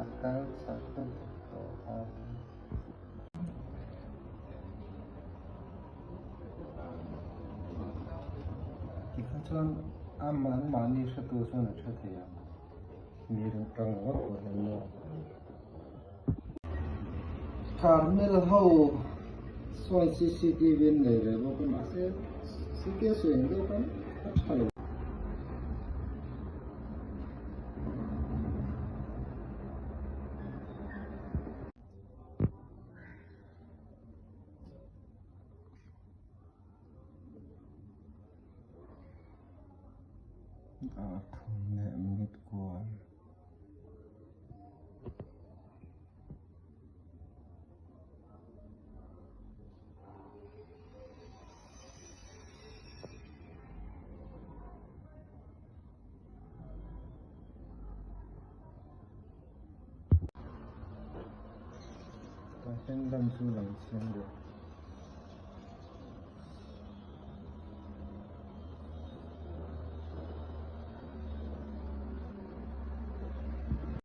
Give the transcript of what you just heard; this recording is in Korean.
akal satu Tuhan. 기차처럼 암만 많이 셔도 손을 쳐대요. 미를 땅을 보내면 카르멜 하우 손 CCTV 내려고 그 맛에 스케스 인도 kan 잘 동네 밑권现在是冷清的。